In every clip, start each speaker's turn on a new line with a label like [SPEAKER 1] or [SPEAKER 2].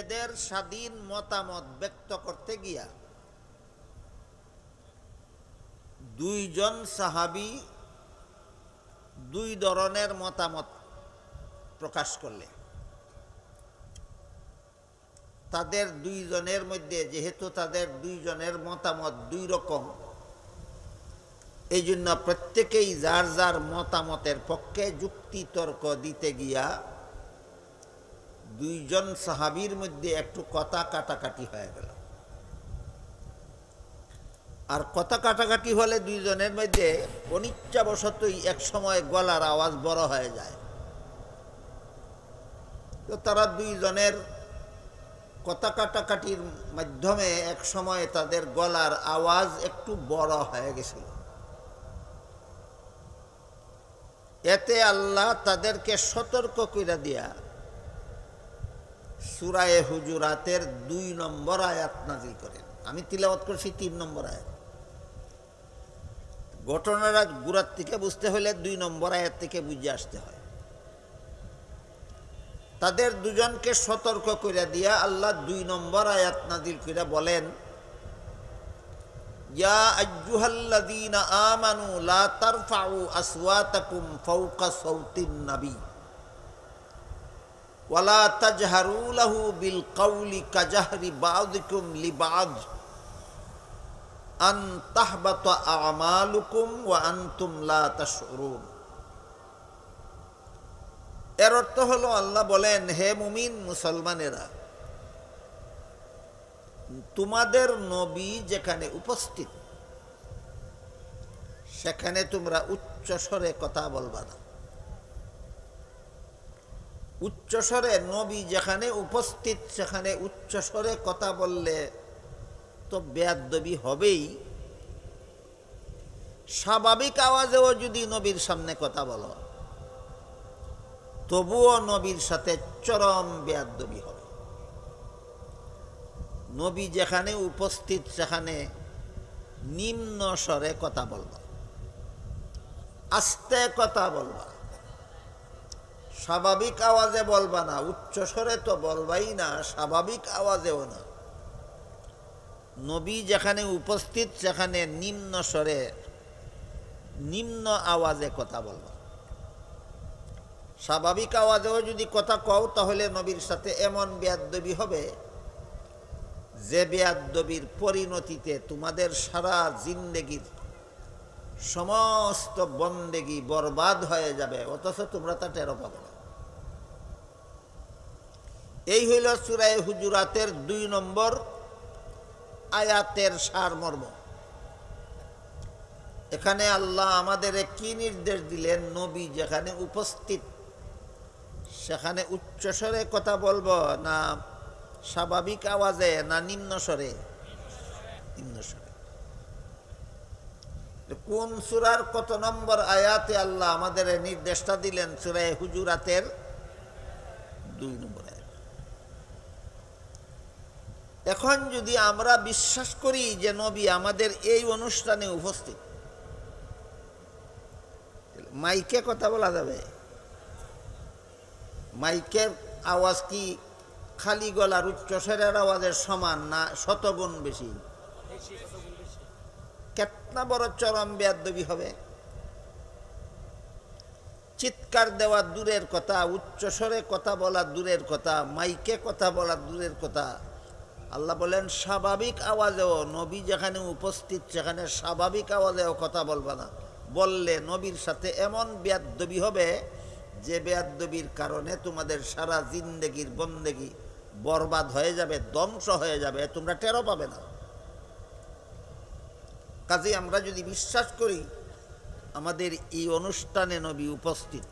[SPEAKER 1] এদের স্বাধীন মতামত ব্যক্ত করতে গিয়া দুইজন সাহাবী দুই ধরনের মতামত প্রকাশ করলে তাদের দুইজনের মধ্যে যেহেতু তাদের দুইজনের মতামত দুই রকম, এই জন্য প্রত্যেকেই যার যার মতামতের পক্ষে যুক্তি তর্ক দিতে গিয়া দুইজন সাহাবীর মধ্যে একটু কথা কাটাকাটি হয়ে গেল। আর কথা কাটাকাটি হলে দুইজনের মধ্যে অনিচ্ছাবশতই এক সময় গলার আওয়াজ বড় হয়ে যায়। তো তারা দুইজনের কথা কাটাকাটির মাধ্যমে এক সময় তাদের গলার আওয়াজ একটু বড় হয়ে গেছিল। এতে আল্লাহ তাদেরকে সতর্ক করে দিয়া সূরা হুজুরাতের ২ নম্বর আয়াত নাযিল করেন। আমি তিলাওয়াত করছি ৩ নম্বর আয়াত। ঘটনাটা গোড়ার থেকে বুঝতে হলে ২ নম্বর আয়াত থেকে বুঝে আসতে হয়। তাদের দুজনকে সতর্ক করে দিয়া আল্লাহ ২ নম্বর আয়াত নাযিল করে বলেন, ইয়া আইয়ুহাল্লাযীনা আমানু লা তারফাউ আসওয়াতাকুম ফাওকা সাওতিন নবী ওয়ালা তাজহারু লাহু বিল কাওলি কাজাহরি বাযিকুম লিবায আন তাহবাতা আমালুকুম ওয়া আনতুম লা তাশউরুন। এর অর্থ হলো আল্লাহ বলেন, হে মুমিন মুসলমানেরা, তোমাদের নবী যেখানে উপস্থিত সেখানে তোমরা উচ্চ স্বরে কথা বলবা না। উচ্চ স্বরে নবী যেখানে উপস্থিত সেখানে উচ্চ স্বরে কথা বললে তো বেয়াদবি হবেই। স্বাভাবিক আওয়াজেও যদি নবীর সামনে কথা বলো তবুও নবীর সাথে চরম বেয়াদবি হবে। নবী যেখানে উপস্থিত সেখানে নিম্ন স্বরে কথা বলবা, আস্তে কথা বলবা, স্বাভাবিক আওয়াজে বলবা না। উচ্চ স্বরে তো বলবাই না, স্বাভাবিক আওয়াজেও না। নবী যেখানে উপস্থিত সেখানে নিম্ন স্বরে নিম্ন আওয়াজে কথা বলবা। স্বাভাবিক আওয়াজেও যদি কথা কও তাহলে নবীর সাথে এমন বেয়াদবি হবে যে বেয়াদবির পরিণতিতে তোমাদের সারা জিন্দেগির সমস্ত বন্দেগি বরবাদ হয়ে যাবে, অথচ তোমরা তা টেরও পাবে না। এই হইল সূরা হুজুরাতের ২ নম্বর আয়াতের সারমর্ম। এখানে আল্লাহ আমাদের কি নির্দেশ দিলেন? নবী যেখানে উপস্থিত সেখানে উচ্চস্বরে কথা বলবো না স্বাভাবিক আওয়াজে না নিম্ন স্বরে? নিম্ন স্বরে। কোন সূরার কত নম্বর আয়াতে আল্লাহ আমাদের নির্দেশটা দিলেন? সূরা হুজুরাতের ২ নম্বর আয়াত। এখন যদি আমরা বিশ্বাস করি যে নবী আমাদের এই অনুষ্ঠানে উপস্থিত, মাইকে কথা বলা যাবে? মাইকের আওয়াজ কি খালি গলার উচ্চস্বরের আওয়াজের সমান না শতগুণ বেশি? কেতনা বড় চরম বেয়াদবি হবে। চিৎকার দেওয়া দূরের কথা, উচ্চস্বরে কথা বলা দূরের কথা, মাইকে কথা বলা দূরের কথা। আল্লাহ বলেন স্বাভাবিক আওয়াজেও, নবী যেখানে উপস্থিত সেখানে স্বাভাবিক আওয়াজেও কথা বলবা না। বললে নবীর সাথে এমন বেয়াদবি হবে যে বেয়াদবির কারণে তোমাদের সারা জিন্দেগির বন্দেগি বরবাদ হয়ে যাবে, ধ্বংস হয়ে যাবে, তোমরা টেরও পাবে না। কাজে আমরা যদি বিশ্বাস করি আমাদের এই অনুষ্ঠানে নবী উপস্থিত,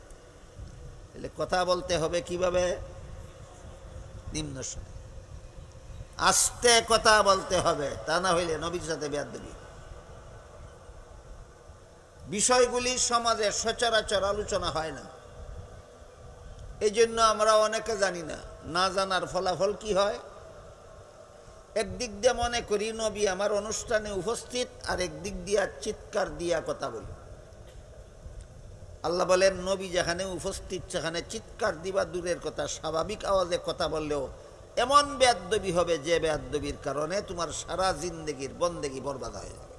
[SPEAKER 1] তাহলে কথা বলতে হবে কিভাবে? নিম্ন স্বরে, আস্তে কথা বলতে হবে, তা না হইলে নবীর সাথে বেয়াদবি। বিষয়গুলি সমাজে সচরাচর আলোচনা হয় না, এই জন্য আমরা অনেকে জানি না। না জানার ফলাফল কি হয়? একদিক দিয়ে মনে করি নবী আমার অনুষ্ঠানে উপস্থিত, আর একদিক দিয়া চিৎকার দিয়া কথা বলি। আল্লাহ বলেন নবী যেখানে উপস্থিত সেখানে চিৎকার দিবা দূরের কথা, স্বাভাবিক আওয়াজে কথা বললেও এমন বেয়াদবি হবে যে বেয়াদবির কারণে তোমার সারা জিন্দেগির বন্দেগি বরবাদ হয়ে যাবে।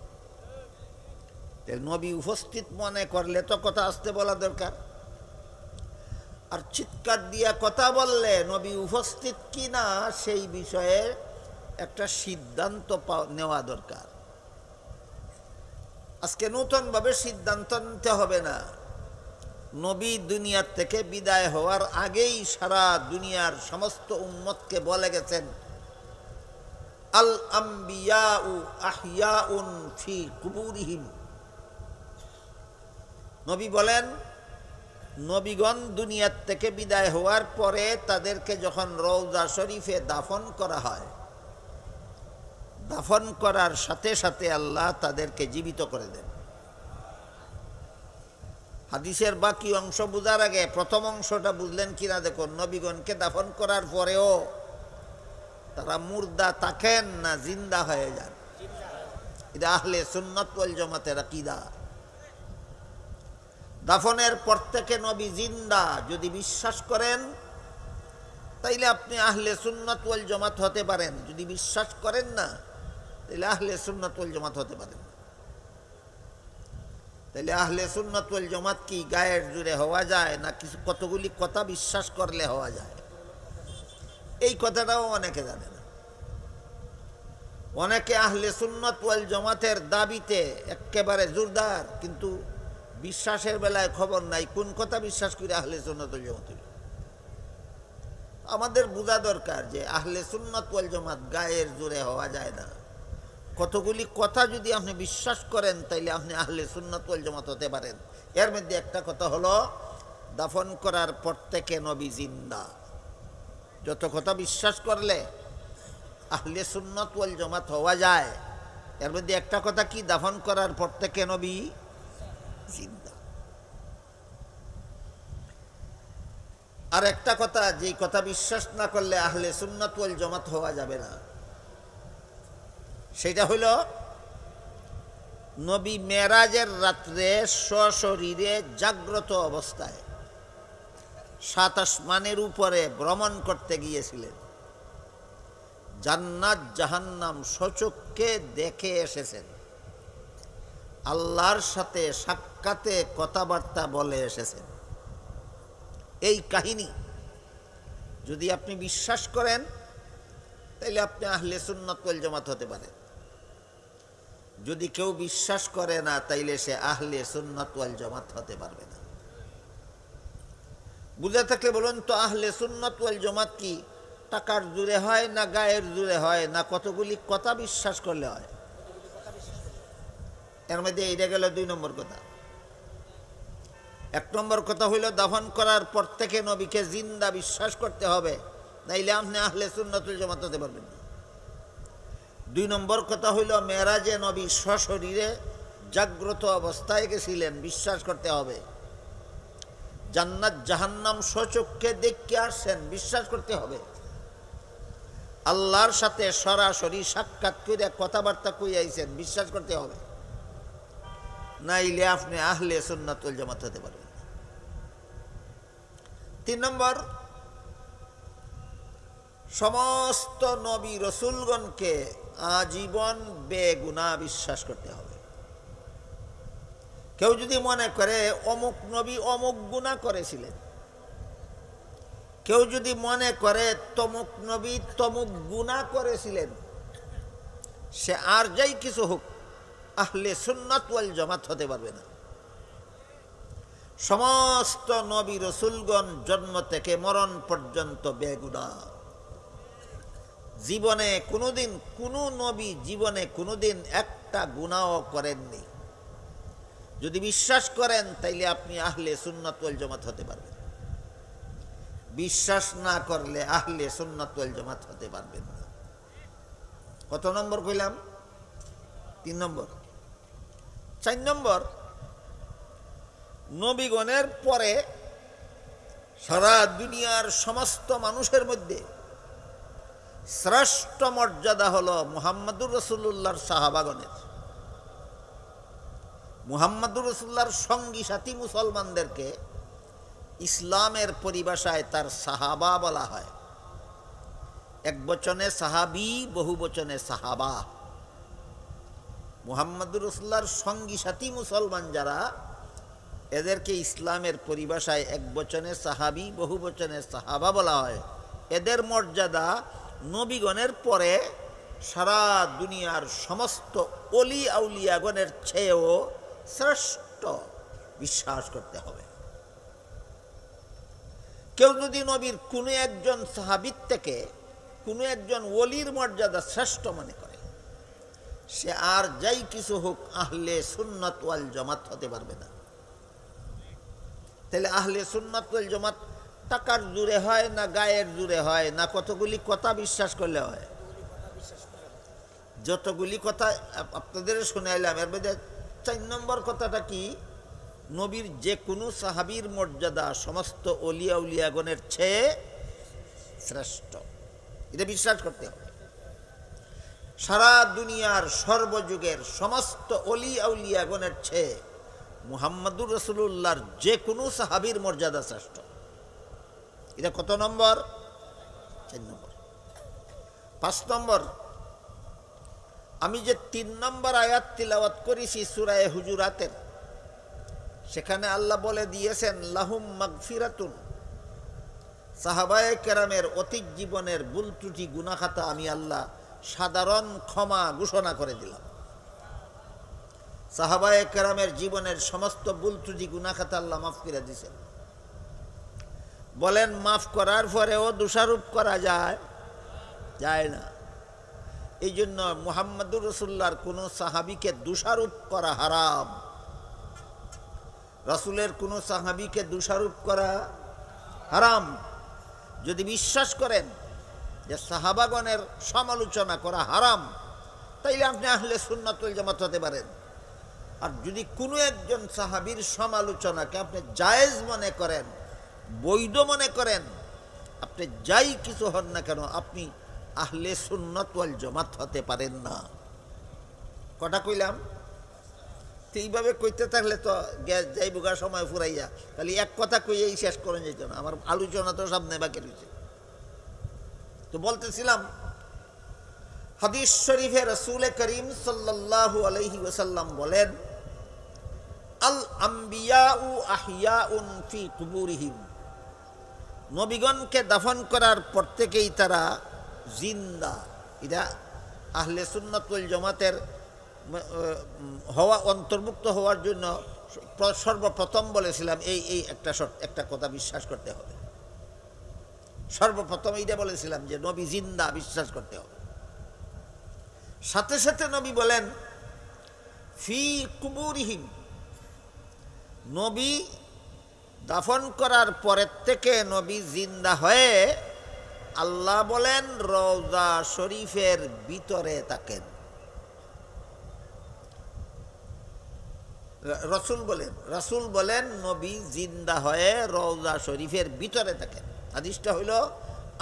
[SPEAKER 1] নবী উপস্থিত মনে করলে তো কথা আসতে বলা দরকার, আর চিৎকার দিয়া কথা বললে নবী উপস্থিত কিনা সেই বিষয়ে একটা সিদ্ধান্ত নেওয়া দরকার। আজকে নতুনভাবে সিদ্ধান্ত নিতে হবে না। নবী দুনিয়ার থেকে বিদায় হওয়ার আগেই সারা দুনিয়ার সমস্ত উম্মতকে বলে গেছেন, আল আম্বিয়াউ আহইয়াউন ফি কুবুরিহিম। নবী বলেন, নবীগণ দুনিয়ার থেকে বিদায় হওয়ার পরে তাদেরকে যখন রওজা শরীফে দাফন করা হয়, দাফন করার সাথে সাথে আল্লাহ তাদেরকে জীবিত করে দেন। হাদিসের বাকি অংশ বুঝার আগে প্রথম অংশটা বুঝলেন কিনা দেখুন। নবীগণকে দাফন করার পরেও তারা মুর্দা থাকেন না জিন্দা হয়ে যান। এটা আহলে সুন্নাত ওয়াল জামাতের আকীদা। দাফনের পর থেকে নবী জিন্দা যদি বিশ্বাস করেন তাইলে আপনি আহলে সুন্নাত ওয়াল জামাত হতে পারেন। যদি বিশ্বাস করেন না তাইলে আহলে সুন্নাত ওয়াল জামাত হতে পারেন। তাইলে আহলে সুন্নাত ওয়াল জামাত কি গায়ের জুড়ে হওয়া যায় না কিছু কতগুলি কথা বিশ্বাস করলে হওয়া যায়? এই কথাটাও অনেকে জানে না। অনেকে আহলে সুন্নাত ওয়াল জামাতের দাবিতে একেবারে জোরদার, কিন্তু বিশ্বাসের বেলায় খবর নাই কোন কথা বিশ্বাস করে আহলে সুন্নাত ওয়াল জামাত। আমাদের বোঝা দরকার যে আহলে সুন্নাত ওয়াল জামাত গায়ের জোরে হওয়া যায় না। কতগুলি কথা যদি আপনি বিশ্বাস করেন তাইলে আপনি আহলে সুন্নাত ওয়াল জামাত হতে পারেন। এর মধ্যে একটা কথা হলো দাফন করার পর থেকে নবী জিন্দা। যত কথা বিশ্বাস করলে আহলে সুন্নাত ওয়াল জামাত হওয়া যায়, এর মধ্যে একটা কথা কি, দাফন করার পর থেকে নবী জিন্দা। আর একটা কথা, যে কথা বিশ্বাস না করলে আহলে সুন্নাত ওয়াল জামাত হওয়া যাবে না, সেটা হইল নবী মেরাজের রাত্রে সশরীরে জাগ্রত অবস্থায় 7 আসমানের উপরে ভ্রমণ করতে গিয়েছিলেন। জান্নাত জাহান্নাম স্বচক্ষে দেখে এসেছেন। আল্লাহর সাথে সাক্ষাতে কথাবার্তা বলে এসেছেন। এই কাহিনী যদি আপনি বিশ্বাস করেন তাইলে আপনি আহলে সুন্নাত ওয়াল জামাত হতে পারেন। যদি কেউ বিশ্বাস করে না তাইলে সে আহলে সুন্নাত ওয়াল জামাত হতে পারবে না। বুঝে থাকলে বলুন তো, আহলে সুন্নাত ওয়াল জামাত কি টাকার জোরে হয় না গায়ের জোরে হয় না কতগুলি কথা বিশ্বাস করলে হয়? এর মধ্যে এটা গেল 2 নম্বর কথা। 1 নম্বর কথা হইল দাফন করার পর থেকে নবীকে জিন্দা বিশ্বাস করতে হবে, নাইলে আপনি আহলে সুন্নাত ওয়াল জামাত হতে পারবেন না। 2 নম্বর কথা হইল মেরাজে নবী সশরীরে জাগ্রত অবস্থায় গেছিলেন, বিশ্বাস করতে হবে। জান্নাত জাহান্নাম স্বচক্ষে দেখে আসছেন, বিশ্বাস করতে হবে। আল্লাহর সাথে সরাসরি সাক্ষাৎ করে কথাবার্তা কই আইছেন, বিশ্বাস করতে হবে। নাইলে আপনি আহলে সুন্নাত ওয়াল জামাত হতে পারবেন না। 3 নম্বর, সমস্ত নবী রসুলগণকে আজীবন বেগুনাহ বিশ্বাস করতে হবে। কেউ যদি মনে করে অমুক নবী অমুক গুনাহ করেছিলেন, কেউ যদি মনে করে তমুক নবী তমুক গুনাহ করেছিলেন, সে আর যাই কিছু হোক আহলে সুন্নাত ওয়াল জামাত হতে পারবে না। সমস্ত নবী রসুলগণ জন্ম থেকে মরণ পর্যন্ত বেগুনাহ। জীবনে কোনোদিন কোনো নবী জীবনে কোনোদিন একটা গুনাহ করেননি। যদি বিশ্বাস করেন তাইলে আপনি আহলে সুন্নাত ওয়াল জামাত হতে পারবেন। বিশ্বাস না করলে আহলে সুন্নাত ওয়াল জামাত হতে পারবেন না। কত নম্বর কইলাম? 3 নম্বর। 4 নম্বর, নবীগণের পরে সারা দুনিয়ার সমস্ত মানুষের মধ্যে শ্রেষ্ঠ মর্যাদা হলো মুহাম্মদুর রাসূলুল্লাহর সাহাবাগণের। মুহাম্মদুর রাসূলুল্লাহর সঙ্গী সাথী মুসলমানদেরকে ইসলামের পরিভাষায় তার সাহাবা বলা হয়। এক বচনে সাহাবি, বহু বচনে সাহাবা। মুহাম্মদুর রাসূলুল্লাহর সঙ্গী সাথী মুসলমান যারা, এদেরকে ইসলামের পরিভাষায় এক বচনে সাহাবি, বহু বচনে সাহাবা বলা হয়। এদের মর্যাদা নবীগণের পরে সারা দুনিয়ার সমস্ত অলি আউলিয়াগণের চেয়েও শ্রেষ্ঠ বিশ্বাস করতে হবে। কেউ যদি নবীর কোনো একজন সাহাবীর থেকে কোনো একজন ওলির মর্যাদা শ্রেষ্ঠ মনে করে, সে আর যাই কিছু হোক আহলে সুন্নাত ওয়াল জামাত হতে পারবে না। তাহলে আহলে সুন্নাত ওয়াল জামাত টাকার জোরে হয় না গায়ের জোরে হয় না কতগুলি কথা বিশ্বাস করলে হয়? যতগুলি কথা আপনাদের শুনাইলাম, এর মধ্যে 4 নম্বর কথাটা কি? নবীর যে কোনো সাহাবীর মর্যাদা সমস্ত অলিয়া উলিয়াগণের চেয়ে শ্রেষ্ঠ, এটা বিশ্বাস করতে হবে। সারা দুনিয়ার সর্বযুগের সমস্ত অলি আউলিয়াগণের চেয়ে মুহাম্মদুর রাসূলুল্লাহর যে কোনো সাহাবীর মর্যাদা শ্রেষ্ঠ। এটা কত নম্বর? 4 নম্বর। 5 নম্বর, আমি যে 3 নম্বর আয়াত তিলাওয়াত করেছি সূরা হুজুরাতের, সেখানে আল্লাহ বলে দিয়েছেন লাহুম মাগফিরাতুন, সাহাবায়ে কেরামের অতীত জীবনের ভুল ত্রুটি গুনাহ খাতা আমি আল্লাহ সাধারণ ক্ষমা ঘোষণা করে দিলাম। সাহাবায়ে কেরামের জীবনের সমস্ত ভুল ত্রুটি গুনাহ খাতা আল্লাহ মাফ করে দিয়েছেন। বলেন, মাফ করার পরেও দোষারোপ করা যায়? যায় না। এই জন্য মুহাম্মদুর রাসূলুল্লাহর কোনো সাহাবীকে দোষারোপ করা হারাম। রাসূলের কোনো সাহাবীকে দোষারোপ করা হারাম। যদি বিশ্বাস করেন যে সাহাবাগণের সমালোচনা করা হারাম, তাইলে আপনি আহলে সুন্নাত ওয়াল জামাত হতে পারেন। আর যদি কোনো একজন সাহাবীর সমালোচনাকে আপনি জায়েজ মনে করেন, বৈধ মনে করেন, আপনি যাই কিছু হন না কেন, আপনি আহলে সুন্নাত ওয়াল জামাত হতে পারেন না। কটা কইলাম? তো এইভাবে কইতে থাকলে তো গ্যাস যাইবগা সময় ফুরাইয়া, খালি এক কথা কইয়েই শেষ করে যেত না। আমার আলোচনা তো সামনে বাকি রয়েছে। তো বলতেছিলাম, হাদিস শরীফে রাসূল করিম সাল্লাল্লাহু আলাইহি ওয়াসাল্লাম বলেন, আল আম্বিয়াউ আহইয়াউন ফি কুবুরিহিম, নবীগণকে দাফন করার পর থেকেই তারা জিন্দা। এটা আহলে সুন্নাত ওয়াল জামাতের হওয়া, অন্তর্ভুক্ত হওয়ার জন্য সর্বপ্রথম বলেছিলাম এই একটা কথা বিশ্বাস করতে হবে। সর্বপ্রথম এইটা বলেছিলাম যে নবী জিন্দা, বিশ্বাস করতে হবে। সাথে সাথে নবী বলেন ফি কুবুরিহিম, নবী দাফন করার পরের থেকে নবী জিন্দা হয়ে আল্লাহ বলেন রওজা শরীফের ভিতরে থাকেন। রাসূল বলেন নবী জিন্দা হয়ে রওজা শরীফের ভিতরে থাকেন। হাদিসটা হইল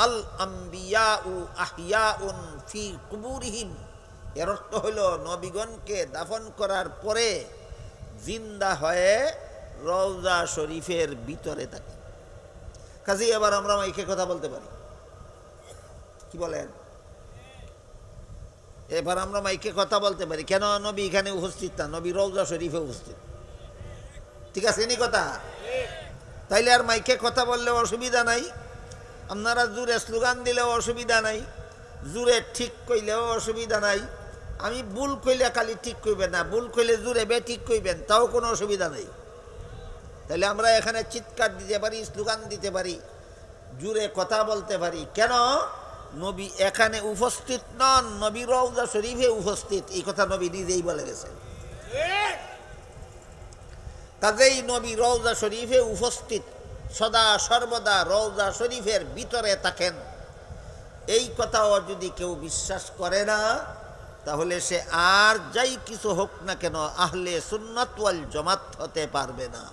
[SPEAKER 1] আল আম্বিয়াউ আহইয়াউন ফি কুবুরিহিম। এর অর্থ হইল নবীগণকে দাফন করার পরে জিন্দা হয়ে রওজা শরীফের ভিতরে থাকে। কাজে এবার আমরা মাইকে কথা বলতে পারি, কি বলেন? এবার আমরা মাইকে কথা বলতে পারি। কেন? নবী এখানে উপস্থিত না, নবী রওজা শরীফে উপস্থিত। ঠিক আছে নি কথা? তাইলে আর মাইকে কথা বললেও অসুবিধা নাই, আপনারা জোরে স্লোগান দিলেও অসুবিধা নাই, জোরে ঠিক কইলেও অসুবিধা নাই। আমি ভুল কইলে খালি ঠিক কইবেন না, ভুল কইলে জোরে বে ঠিক কইবেন, তাও কোনো অসুবিধা নেই। তাহলে আমরা এখানে চিৎকার দিতে পারি, স্লোগান দিতে পারি, জোরে কথা বলতে পারি। কেন? নবী এখানে উপস্থিত নন, নবী রওজা শরীফে উপস্থিত। এই কথা নবী নিজেই বলে গেছেন। কাজেই নবী রওজা শরীফে উপস্থিত, সদা সর্বদা রওজা শরীফের ভিতরে থাকেন। এই কথাও যদি কেউ বিশ্বাস করে না, তাহলে সে আর যাই কিছু হোক না কেন আহলে সুন্নাত ওয়াল জামাত হতে পারবে না।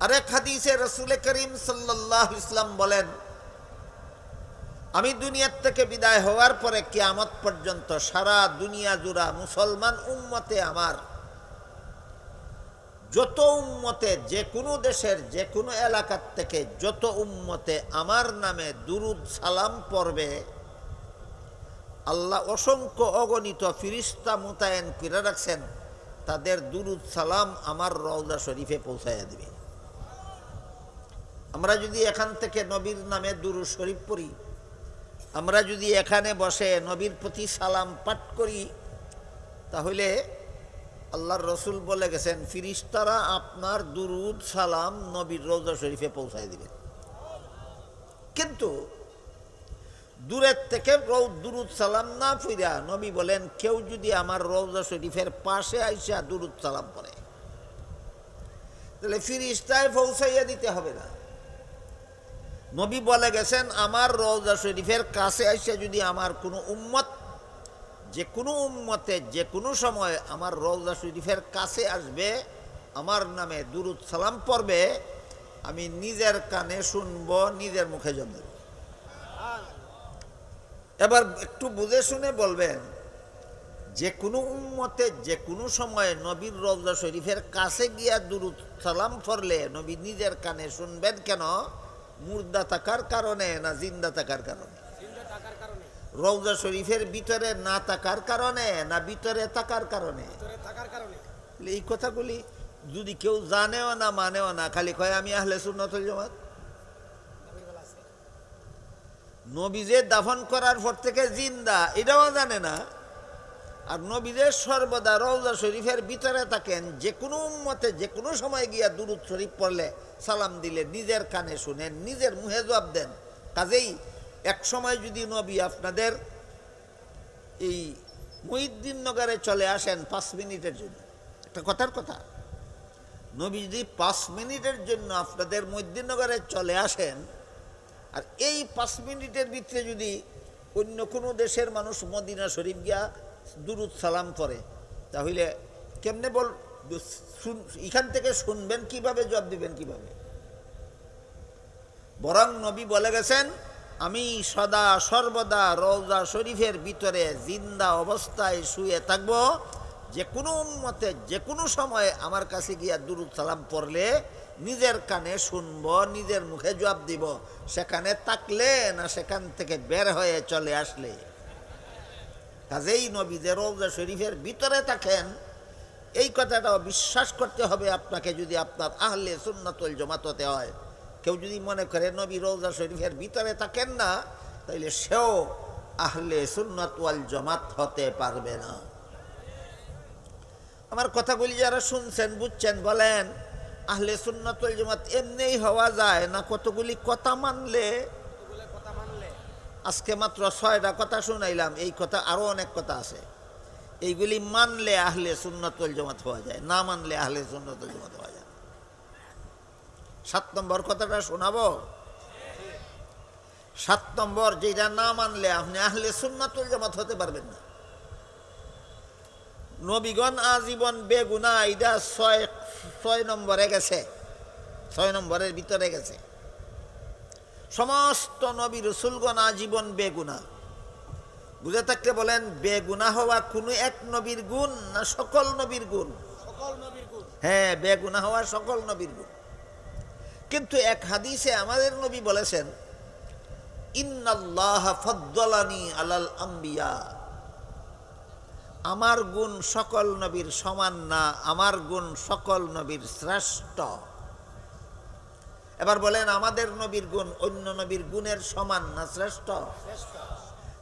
[SPEAKER 1] আরেক হাদিসে রাসূল করিম সাল্লাল্লাহু আলাইহি ওয়াসাল্লাম বলেন, আমি দুনিয়ার থেকে বিদায় হওয়ার পরে কিয়ামত পর্যন্ত সারা দুনিয়া জুড়া মুসলমান উম্মতে আমার যত উম্মতে যে কোনো দেশের যে কোনো এলাকার থেকে যত উম্মতে আমার নামে দুরুদ সালাম পড়বে, আল্লাহ অসংখ্য অগণিত ফিরিস্তা মোতায়েন করে রাখছেন, তাদের দুরুদ সালাম আমার রওজা শরীফে পৌঁছাইয়া দিবে। আমরা যদি এখান থেকে নবীর নামে দুরুদ শরীফ পড়ি, আমরা যদি এখানে বসে নবীর প্রতি সালাম পাঠ করি, তাহলে আল্লাহর রসুল বলে গেছেন ফিরিস্তারা আপনার দুরুদ সালাম নবীর রওজা শরীফে পৌঁছায় দিবেন। কিন্তু দূরের থেকে দুরুদ সালাম না ফিরা নবী বলেন কেউ যদি আমার রওজা শরীফের পাশে আইসা দুরুদ সালাম পড়ে, তাহলে ফিরিস্তায় পৌঁছাইয়া দিতে হবে না। নবী বলে গেছেন আমার রওজা শরীফের কাছে আইসা যদি আমার কোনো উম্মত, যে কোনো উম্মতে যে কোনো সময় আমার রওজা শরীফের কাছে আসবে, আমার নামে দুরুদ সালাম পড়বে, আমি নিজের কানে শুনব, নিজের মুখে জবাব দেব। এবার একটু বুঝে শুনে বলবেন, যে কোনো উম্মতে যে কোনো সময় নবীর রওজা শরীফের কাছে গিয়া দুরুদ সালাম পড়লে নবী নিজের কানে শুনবেন কেন? মুর্দা থাকার কারণে না জিন্দা থাকার কারণে? রওজা শরীফের ভিতরে না থাকার কারণে না ভিতরে থাকার কারণে? এই কথাগুলি যদি কেউ জানেও না মানেও না, খালি কয় আমি আহলে সুন্নাত ওয়াল জামাত। নবী যে দাফন করার পর থেকে জিন্দা এটাও জানে না, আর নবী যে সর্বদা রওজা শরীফের ভিতরে থাকেন, যে কোনো উম্মতে যে কোনো সময় গিয়া দুরুদ শরীফ পড়লে সালাম দিলে নিজের কানে শুনেন, নিজের মুখে জবাব দেন। কাজেই এক সময় যদি নবী আপনাদের এই মুহিদ্দিন নগরে চলে আসেন 5 মিনিটের জন্য, একটা কথার কথা, নবী যদি 5 মিনিটের জন্য আপনাদের মুহিদ্দিন নগরে চলে আসেন, আর এই 5 মিনিটের ভিতরে যদি অন্য কোনো দেশের মানুষ মদিনা শরীফ গিয়া দুরুদ সালাম করে, তাহলে কেমনে এখান থেকে শুনবেন কিভাবে, জবাব দিবেন কিভাবে? বরং নবী বলে গেছেন আমি সদা সর্বদা রওজা শরীফের ভিতরে জিন্দা অবস্থায় শুয়ে থাকব, যে কোনো উম্মতে যে কোনো সময় আমার কাছে গিয়া দুরুদ সালাম পড়লে নিজের কানে শুনব, নিজের মুখে জবাব দিব, সেখানে থাকলে না সেখান থেকে বের হয়ে চলে আসলে। কাজেই নবী যে রওজা শরীফের ভিতরে থাকেন, এই কথাটাও বিশ্বাস করতে হবে আপনাকে, যদি আপনার আহলে সুন্নাত ওয়াল জামাত হতে হয়। কেউ যদি মনে করে নবী রওজা শরীফের ভিতরে থাকেন না, তাহলে সেও আহলে সুন্নাত ওয়াল জামাত হতে পারবে না। আমার কথাগুলি যারা শুনছেন বুঝছেন, বলেন আহলে সুন্নাত ওয়াল জামাত এমনিই হওয়া যায় না কতগুলি কথা মানলে? আজকে মাত্র 6টা কথা শুনাইলাম, এই কথা আরো অনেক কথা আছে। এইগুলি মানলে আহলে সুন্নাত ওয়াল জামাত হওয়া যায়, না মানলে আহলে সুন্নাত ওয়াল জামাত হওয়া যায়। 7 নম্বর কথাটা শোনাবো। 7 নম্বর, যেটা না মানলে আপনি আহলে সুন্নাত ওয়াল জামাত হতে পারবেন না। নবীগণ আজীবন বেগুনাহ, এটা 6 নম্বরে গেছে, 6 নম্বরের ভিতরে গেছে। সমস্ত নবী রসুলগণ আজীবন বেগুনাহ। বুঝে থাকলে বলেন বেগুনাহ হওয়া কোনো এক নবীর গুণ না সকল নবীর গুণ? হ্যাঁ, বেগুনাহ হওয়া সকল নবীর গুণ। কিন্তু এক হাদিসে আমাদের নবী বলেছেন ইন্নাল্লাহ ফাদ্দালানি আলাল আম্বিয়া, আমার গুণ সকল নবীর সমান না, আমার গুণ সকল নবীর শ্রেষ্ঠ। এবার বলেন আমাদের নবীর গুণ অন্য নবীর গুণের সমান না শ্রেষ্ঠ?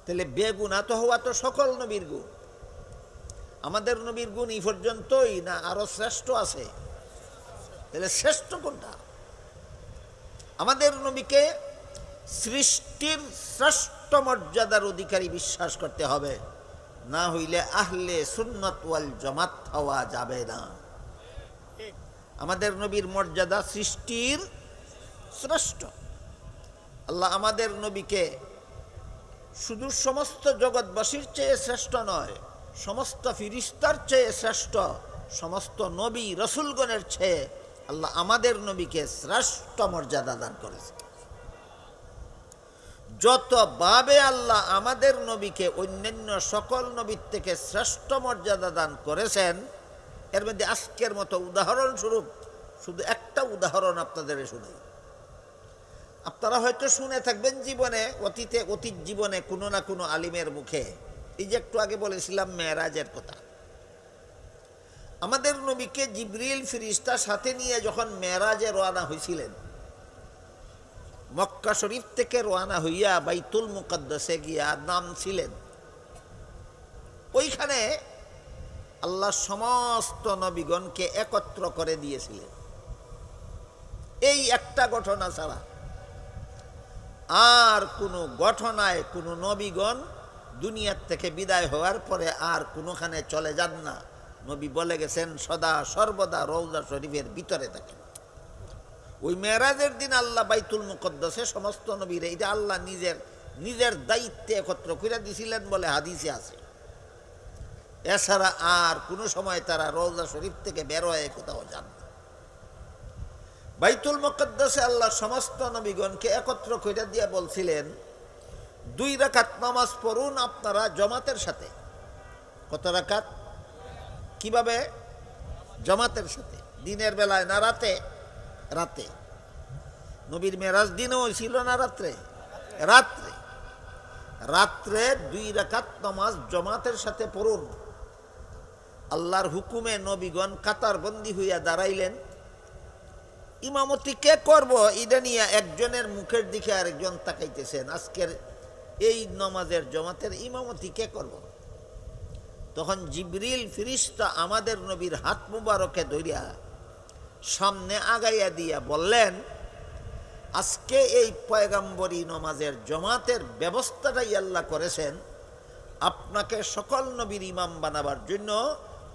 [SPEAKER 1] তাহলে বেগুনাহ তো হওয়া তো সকল নবীর গুণ। আমাদের নবীর গুণ এই পর্যন্তই না আরো শ্রেষ্ঠ আছে? তাহলে শ্রেষ্ঠ কোনটা? আমাদের নবীকে সৃষ্টির শ্রেষ্ঠ মর্যাদার অধিকারী বিশ্বাস করতে হবে, না হইলে আহলে সুন্নাত ওয়াল জামাত হওয়া যাবে না। আমাদের নবীর মর্যাদা সৃষ্টির শ্রেষ্ঠ। আল্লাহ আমাদের নবীকে শুধু সমস্ত জগৎবাসীর চেয়ে শ্রেষ্ঠ নয়, সমস্ত ফিরিস্তার চেয়ে শ্রেষ্ঠ, সমস্ত নবী রসুলগণের চেয়ে আল্লাহ আমাদের নবীকে শ্রেষ্ঠ মর্যাদা দান করেছে। যতভাবে আল্লাহ আমাদের নবীকে অন্যান্য সকল নবীর থেকে শ্রেষ্ঠ মর্যাদা দান করেছেন, এর মধ্যে আজকের মতো উদাহরণস্বরূপ শুধু একটা উদাহরণ আপনাদের শুনাই। আপনারা হয়তো শুনে থাকবেন জীবনে, অতীত জীবনে কোনো না কোনো আলিমের মুখে। এই যে একটু আগে বলেছিলাম মেরাজের কথা, আমাদের নবীকে জিবরিল ফেরেশতা সাথে নিয়ে যখন মেরাজে রওনা হয়েছিলেন, মক্কা শরীফ থেকে রওনা হইয়া বাইতুল মুকদ্দাসে গিয়া নামছিলেন, ওইখানে আল্লাহ সমস্ত নবীগণকে একত্র করে দিয়েছিলেন। এই একটা ঘটনা ছাড়া আর কোনো ঘটনায় কোনো নবীগণ দুনিয়ার থেকে বিদায় হওয়ার পরে আর কোনোখানে চলে যান না। নবী বলে গেছেন সদা সর্বদা রওজা শরীফের ভিতরে থাকেন। ওই মেরাজের দিন আল্লাহ বাইতুল মুকদ্দাসে সমস্ত নবীর, এটা আল্লাহ নিজের দায়িত্বে একত্র করে দিয়েছিলেন বলে হাদিসে আছে। এছাড়া আর কোনো সময় তারা রওজা শরীফ থেকে বের হয়ে কোথাও যান না। বাইতুল মুকদ্দাসে আল্লাহ সমস্ত নবীগণকে একত্র করে দিয়ে বলছিলেন 2 রাকাত নামাজ পড়ুন আপনারা জামাতের সাথে। কত রাকাত? কিভাবে? জামাতের সাথে। দিনের বেলায় না রাতে? রাতে। নবীর মেরাজ দিনেও ছিল না রাত্রে? রাত্রে। রাত্রে 2 রাকাত নামাজ জামাতের সাথে পড়ুন। আল্লাহর হুকুমে নবীগণ কাতারবন্দি হইয়া দাঁড়াইলেন। ইমামতি কে করব এটা নিয়ে একজনের মুখের দিকে আরেকজন তাকাইতেছেন, আজকের এই নামাজের জামাতের ইমামতি কে করব? তখন জিবরিল ফেরেশতা আমাদের নবীর হাত মুবারকে ধরিয়া সামনে আগাইয়া দিয়া বললেন, আজকে এই পয়গম্বরী নামাজের জামাতের ব্যবস্থাটাই আল্লাহ করেছেন আপনাকে সকল নবীর ইমাম বানাবার জন্য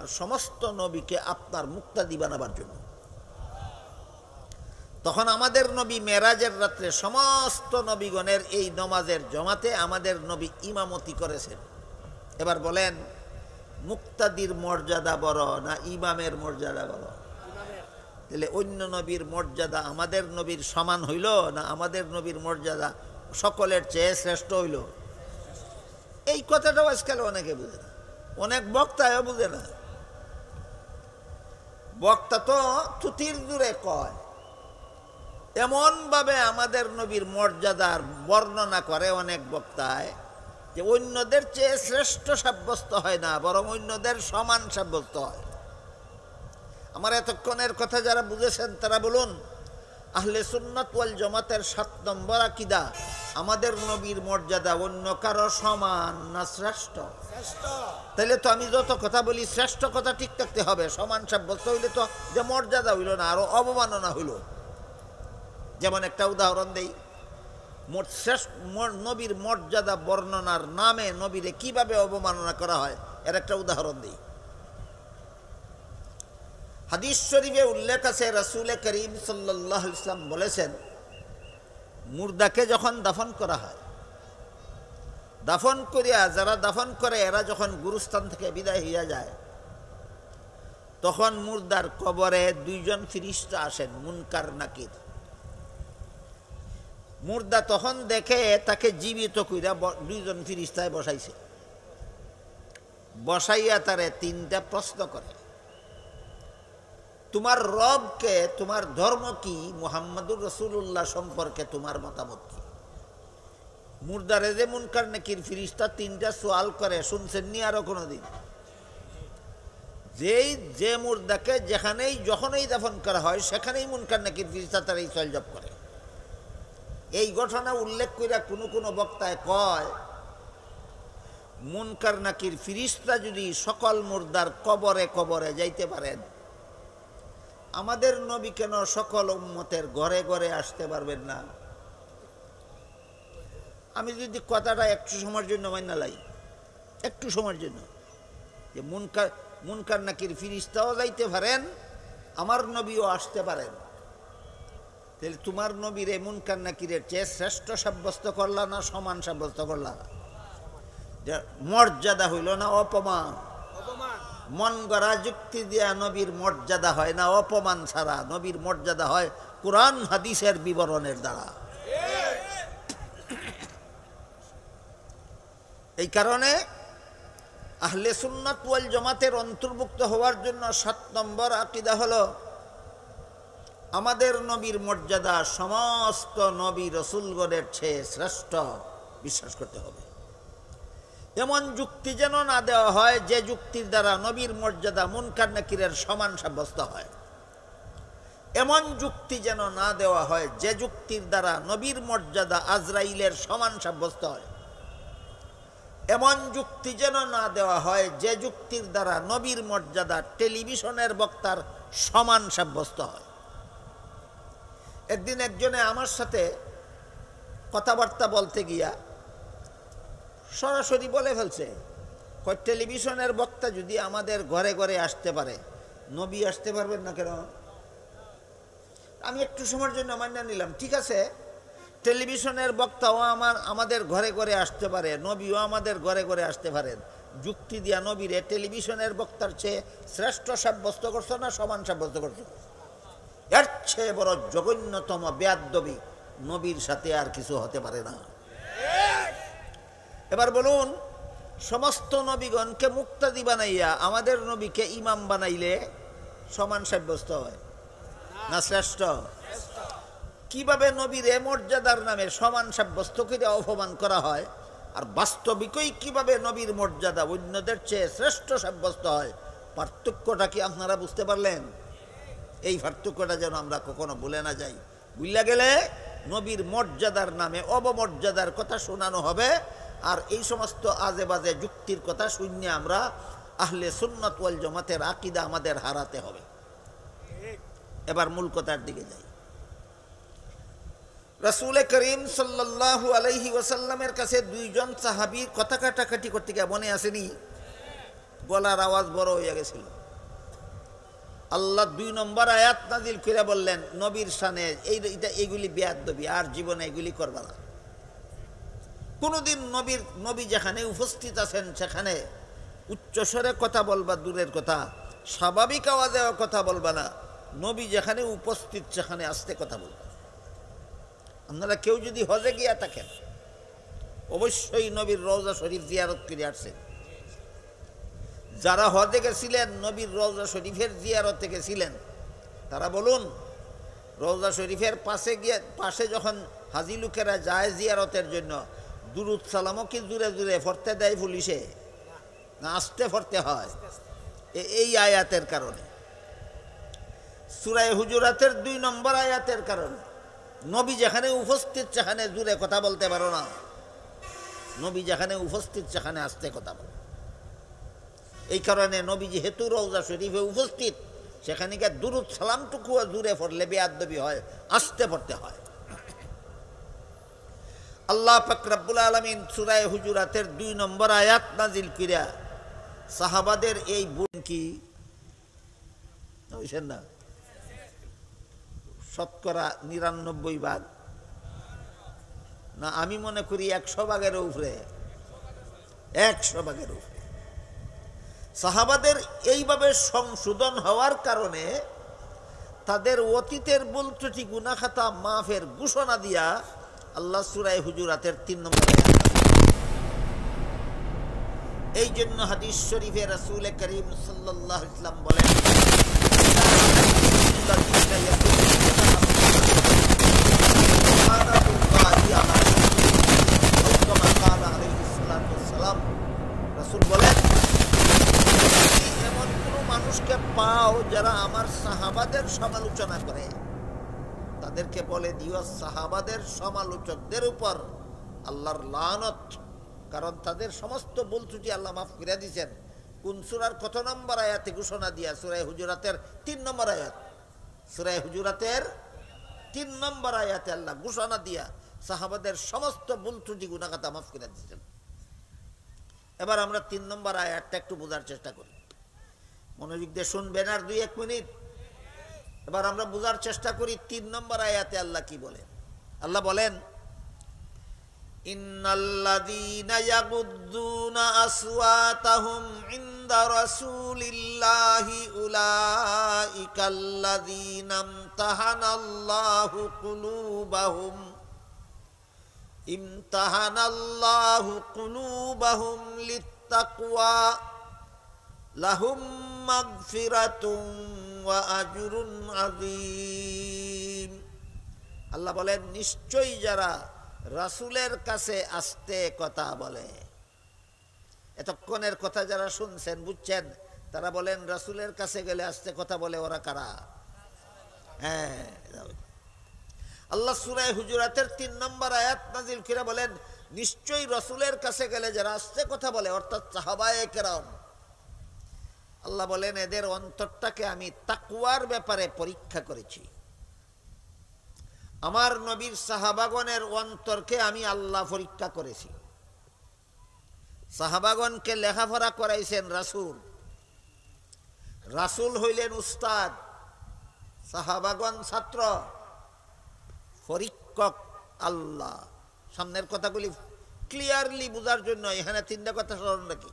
[SPEAKER 1] আর সমস্ত নবীকে আপনার মুক্তাদি বানাবার জন্য। তখন আমাদের নবী মেরাজের রাত্রে সমস্ত নবীগণের এই নমাজের জামাতে আমাদের নবী ইমামতি করেছেন। এবার বলেন, মুক্তাদির মর্যাদা বড় না ইমামের মর্যাদা বড়? তাহলে অন্য নবীর মর্যাদা আমাদের নবীর সমান হইল না আমাদের নবীর মর্যাদা সকলের চেয়ে শ্রেষ্ঠ হইল? এই কথাটাও আজকাল অনেকে বুঝে না, অনেক বক্তাও বুঝে না। বক্তা তো তুতির দূরে কয়, এমনভাবে আমাদের নবীর মর্যাদার বর্ণনা করে অনেক বক্তায় যে অন্যদের চেয়ে শ্রেষ্ঠ সাব্যস্ত হয় না, বরং অন্যদের সমান সাব্যস্ত হয়। আমার এতক্ষণের কথা যারা বুঝেছেন তারা বলুন, আহলে সুন্নাত ওয়াল জামাতের 7 নম্বর আকীদা, আমাদের নবীর মর্যাদা অন্য কারো সমান না শ্রেষ্ঠ? তাহলে তো আমি যত কথা বলি শ্রেষ্ঠ কথা ঠিক থাকতে হবে, সমান সাব্যস্ত হইলে তো যে মর্যাদা হইল না, আরো অবমাননা হইল। যেমন একটা উদাহরণ দেই, নবীর মর্যাদা বর্ণনার নামে নবীরে কিভাবে অবমাননা করা হয় এর একটা উদাহরণ দিই। হাদিস শরীফে উল্লেখ আছে, রাসূল করিম সাল্লাল্লাহু আলাইহি ওয়াসাল্লাম বলেছেন, মুর্দাকে যখন দাফন করা হয়, দাফন করিয়া যারা দাফন করে এরা যখন গুরুস্থান থেকে বিদায় হইয়া যায়, তখন মুর্দার কবরে 2 জন ফেরেশতা আসেন, মুনকার নাকির। মুর্দা তখন দেখে তাকে জীবিত কইরা 2 জন ফেরেশতায় বসাইছে, বসাইয়া তারে 3টা প্রশ্ন করে, তোমার রবকে, তোমার ধর্ম কি, মুহাম্মদুর রাসূলুল্লাহ সম্পর্কে তোমার মতামত কি? মুর্দারে যে মুনকার নাকির ফেরেশতা 3টা সওয়াল করে, শুনছেন নি আরো কোনোদিন? যে মুর্দাকে যেখানেই যখনই দাফন করা হয় সেখানেই মুনকার নাকির ফেরেশতা তার এই সওয়াল জবাব করে। এই ঘটনা উল্লেখ করে কোনো কোনো বক্তায় কয়, মুনকার নাকির ফেরেশতা যদি সকল মুর্দার কবরে কবরে যাইতে পারেন, আমাদের নবী কেন সকল উম্মতের ঘরে ঘরে আসতে পারবেন না? আমি যদি কথাটা একটু সময়ের জন্য মাইনা লাই, একটু সময়ের জন্য, যে মুনকার নাকির ফেরেশতাও যাইতে পারেন, আমার নবীও আসতে পারেন, তাহলে তোমার নবীরে মুনকার নাকিরের চেয়ে শ্রেষ্ঠ সাব্যস্ত করলা না সমান সাব্যস্ত করলা? মর্যাদা হইল না অপমান? মন গড়া যুক্তি দিয়া নবীর মর্যাদা হয় না, অপমান ছাড়া নবীর মর্যাদা হয় কুরআন হাদিসের বিবরণের দ্বারা। এই কারণে আহলে সুন্নাত ওয়াল জামাতের অন্তর্ভুক্ত হওয়ার জন্য 7 নম্বর আকীদা হলো আমাদের নবীর মর্যাদা সমস্ত নবী রাসূলগণের চেয়ে শ্রেষ্ঠ বিশ্বাস করতে হবে। এমন যুক্তি যেন না দেওয়া হয় যে যুক্তির দ্বারা নবীর মর্যাদা মুনকার নাকিরের সমান সাব্যস্ত হয়। এমন যুক্তি যেন না দেওয়া হয় যে যুক্তির দ্বারা নবীর মর্যাদা আজরাইলের সমান সাব্যস্ত হয়। এমন যুক্তি যেন না দেওয়া হয় যে যুক্তির দ্বারা নবীর মর্যাদা টেলিভিশনের বক্তার সমান সাব্যস্ত হয়। একদিন একজনে আমার সাথে কথাবার্তা বলতে গিয়া সরাসরি বলে ফেলছে, টেলিভিশনের বক্তা যদি আমাদের ঘরে ঘরে আসতে পারে, নবী আসতে পারবেন না কেন? আমি একটু সময়ের জন্য মান্য নিলাম, ঠিক আছে, টেলিভিশনের বক্তাও আমাদের ঘরে ঘরে আসতে পারে, নবীও আমাদের ঘরে ঘরে আসতে পারেন। যুক্তি দিয়া নবীরে টেলিভিশনের বক্তার চেয়ে শ্রেষ্ঠ সাব্যস্ত করছো না সমান সাব্যস্ত করছো? এর চেয়ে বড় জঘন্যতম বেয়াদবি নবীর সাথে আর কিছু হতে পারে না। এবার বলুন, সমস্ত নবীগণকে মুক্তাদি বানাইয়া আমাদের নবীকে ইমাম বানাইলে সমান সাব্যস্ত হয় না শ্রেষ্ঠ? কিভাবে নবীর এ মর্যাদার নামে সমান সাব্যস্ত করে অপমান করা হয়, আর বাস্তবিকই কিভাবে নবীর মর্যাদা অন্যদের চেয়ে শ্রেষ্ঠ সাব্যস্ত হয়, পার্থক্যটা কি আপনারা বুঝতে পারলেন? এই পার্থক্যটা যেন আমরা কখনো ভুলে না যাই। বুঝলা গেলে নবীর মর্যাদার নামে অবমর্যাদার কথা শোনানো হবে, আর এই সমস্ত আজে বাজে যুক্তির কথা শুনে আমরা আহলে সুন্নাত ওয়াল জামাতের আকীদা আমাদের হারাতে হবে। এবার মূল কথার দিকে যাই। রাসূল করিম সাল্লাল্লাহু আলাইহি ওয়াসাল্লামের কাছে 2 জন সাহাবী কথা কাটাকাটি করতে গিয়ে মনে আসেনি, গলার আওয়াজ বড় হয়ে গেছিল। আল্লাহ 2 নম্বর আয়াত নাজিল করে বললেন নবীর শানে এইগুলি বেয়াদবি, আর জীবনে এগুলি করবা না। কোনোদিন নবী যেখানে উপস্থিত আছেন সেখানে উচ্চস্বরে কথা বলবা দূরের কথা, স্বাভাবিক আওয়াজে কথা বলবা না। নবী যেখানে উপস্থিত সেখানে আস্তে কথা বলবা। আপনারা কেউ যদি হজে গিয়া থাকেন, অবশ্যই নবীর রওজা শরীফ জিয়ারত করে আসছেন। যারা হজে গেছিলেন, নবীর রওজা শরীফের জিয়ারতে গেছিলেন, তারা বলুন, রওজা শরীফের পাশে যখন হাজি লোকেরা যায় জিয়ারতের জন্য, দুরুদ সালামও কি জুড়ে জুড়ে ফরতে দেয় পুলিশে না আস্তে ফরতে হয়? এই আয়াতের কারণে, সূরা হুজুরাতের 2 নম্বর আয়াতের কারণে। নবী যেখানে উপস্থিত সেখানে জুড়ে কথা বলতে পারো না, নবী যেখানে উপস্থিত সেখানে আস্তে কথা বলো। এই কারণে নবী যেহেতু রওজা শরীফে উপস্থিত, সেখানে গিয়ে দুরুদ সালামটুকুও জুড়ে পড়লে বেয়াদবি হয়, আস্তে পড়তে হয়। আল্লাহ পাক রব্বুল আলামিন সূরা হুজুরাতের 2 নম্বর আয়াত নাজিল কইরা সাহাবাদের এই গুণ কি বুঝছেন না? শতকরা 99 ভাগ না, আমি মনে করি 100 ভাগের উপরে, 100 ভাগের উপরে সাহাবাদের এইভাবে সংশোধন হওয়ার কারণে তাদের অতীতের ভুল ত্রুটি গুনাহ খাতা মাফের ঘোষণা দিয়া আল্লাহ সূরা হুজুরাতের 3 নম্বর আয়াত। এই জন্য হাদিস শরীফে রাসূল করিম সাল্লাল্লাহু আলাইহি ওয়াসাল্লাম বলেন, রাসূল বলেন, এমন কোন মানুষকে পাও যারা আমার সাহাবাদের সমালোচনা করে, তাদেরকে বলে দিও সাহাবাদের সমালোচকদের উপর আল্লাহর লানত, কারণ তাদের সমস্ত ভুল ত্রুটি আল্লাহ মাফ করে দিয়েছেন। কোন সূরার কত নম্বর আয়াতে ঘোষণা দিয়া? সূরা হুজুরাতের 3 নম্বর আয়াত। সূরা হুজুরাতের 3 নম্বর আয়াতে আল্লাহ ঘোষণা দিয়া সাহাবাদের সমস্ত ভুল ত্রুটি গুনাহ খাতা মাফ করে দিয়েছেন। এবার আমরা 3 নম্বর আয়াতটা একটু বোঝার চেষ্টা করি, মনোযোগ দিয়ে শুনবেন আর 2-1 মিনিট। এবার আমরা বোঝার চেষ্টা করি 3 নম্বর আয়াতে আল্লাহ কি বলেন। আল্লাহ বলেন, ইন্নাল্লাযীনা ইয়াগুদ্দুনা আসওয়াতাহুম ইনদা রাসূলিল্লাহি উলাইকাল্লাযীনা ইমতাহানাল্লাহু কুলুবাহুম তাকওয়া লাহুম মাগফিরাতুন ওয়া আজরুন আযীম। আল্লাহ বলেন নিশ্চয়ই যারা রাসূলের কাছে আস্তে কথা বলে, এতক্ষণের কথা যারা শুনছেন বুঝছেন, তারা বলেন রাসূলের কাছে গেলে আস্তে কথা বলে, ওরা কারা? হ্যাঁ, আল্লাহ সূরা হুজুরাতের ৩ নম্বর আয়াত নাযিল করে বলেন নিশ্চয়ই রাসূলের কাছে গেলে যারা আস্তে কথা বলে, অর্থাৎ সাহাবায়ে কেরাম, আল্লাহ বলেন এদের অন্তরটাকে আমি তাকওয়ার ব্যাপারে পরীক্ষা করেছি। আমার নবীর সাহাবাগণের অন্তরকে আমি আল্লাহ পরীক্ষা করেছি। সাহাবাগণকে লেখাপড়া করাইছেন রাসূল, রাসূল হইলেন উস্তাদ, সাহাবাগণ ছাত্র, পরীক্ষক আল্লাহ। সামনের কথাগুলি ক্লিয়ারলি বোঝার জন্য এখানে 3টা কথা স্মরণ রাখি।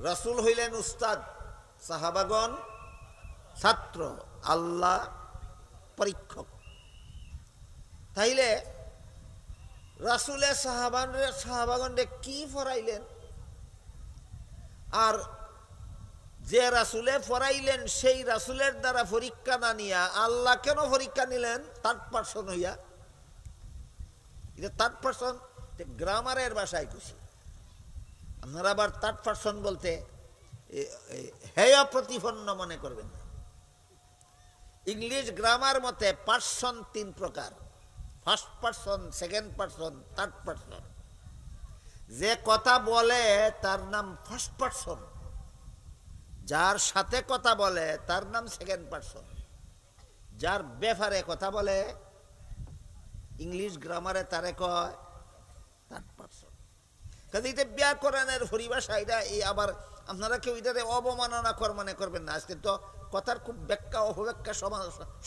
[SPEAKER 1] রাসূল হইলেন উস্তাদ, সাহাবাগণ ছাত্র, আল্লাহ পরীক্ষক। তাইলে রাসূলে সাহাবাগণরে কি পড়াইলেন, আর যে রাসূলে পড়াইলেন সেই রাসূলের দ্বারা পরীক্ষা না নিয়া আল্লাহ কেন পরীক্ষা নিলেন থার্ড পারসন হইয়া? এটা থার্ড পারসন গ্রামারের ভাষায় খুশি। আপনারা আবার থার্ড পারসন বলতে হেয় প্রতিপন্ন মনে করবেন না। ইংলিশ গ্রামার মতে পারসন 3 প্রকার, first person, second person, third person. যে কথা বলে তার নাম ফার্স্ট পারসন, যার সাথে কথা বলে তার নাম সেকেন্ড পারসন, যার ব্যাপারে কথা বলে ইংলিশ গ্রামারে তারে কয় থার্ড পারসন। কাজে এটা ব্যাকরণের পরিভাষা। এটা আবার আপনারা কেউ এটারে অবমাননা কর মনে করবেন না। আজকে তো কথার খুব ব্যাখ্যা অপব্যাখ্যা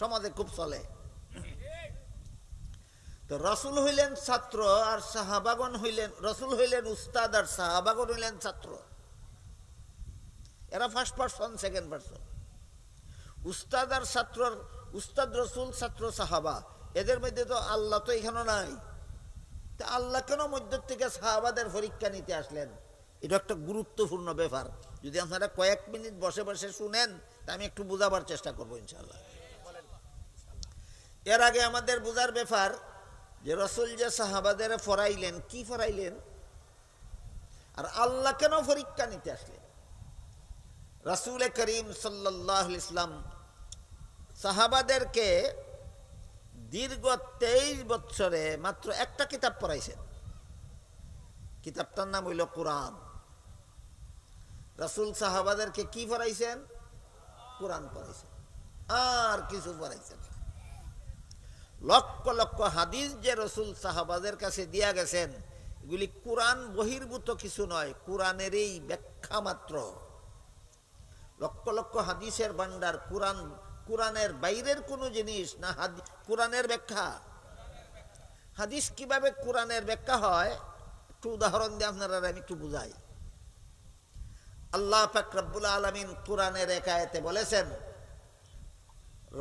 [SPEAKER 1] সমাজে খুব চলে। তো রাসূল হইলেন ছাত্র আর সাহাবাগণ হইলেন, রাসূল হইলেন উস্তাদ আর সাহাবাগণ হইলেন ছাত্র। এরা ফার্স্ট পারসন, সেকেন্ড পারসন। উস্তাদ আর ছাত্র, উস্তাদ রাসূল, ছাত্র সাহাবা, এদের মধ্যে তো আল্লাহ তো এখানে নাই। তা আল্লাহ কেন মধ্য থেকে সাহাবাদের পরীক্ষা নিতে আসলেন? এটা একটা গুরুত্বপূর্ণ ব্যাপার। যদি আপনারা কয়েক মিনিট বসে বসে শুনেন তা আমি একটু বোঝাবার চেষ্টা করবো ইনশাআল্লাহ। এর আগে আমাদের বোঝার ব্যাপার যে রাসূল যে সাহাবাদের পড়াইলেন, কি পড়াইলেন, আর আল্লাহ কেন পরীক্ষা নিতে আসলেন? রাসূল করিম সাল্লাল্লাহু আলাইহি ওয়াসাল্লাম সাহাবাদেরকে দীর্ঘ 23 বছরে মাত্র একটা কিতাব পড়াইছেন। কিতাবটার নাম হইল কোরআন। রাসূল সাহাবাদেরকে কি পড়াইছেন? কোরআন পড়াইছেন, আর কিছু পড়াইছেন। লক্ষ লক্ষ হাদিস যে রাসূল সাহাবাদের কাছে দিয়া গেছেন, এগুলি কোরআন বহির্ভূত কিছু নয়, কোরআনেরই ব্যাখ্যা মাত্র। লক্ষ লক্ষ হাদিসের ভান্ডার, কোরআন, কোরআনের বাইরের কোনো জিনিস না। কোরআনের ব্যাখ্যা, হাদিস কিভাবে কোরআনের ব্যাখ্যা হয় একটু উদাহরণ দিয়ে আপনারা আমি একটু বুঝাই। আল্লাহ পাক রব্বুল আলামিন কোরআনের এক আয়াতে বলেছেন,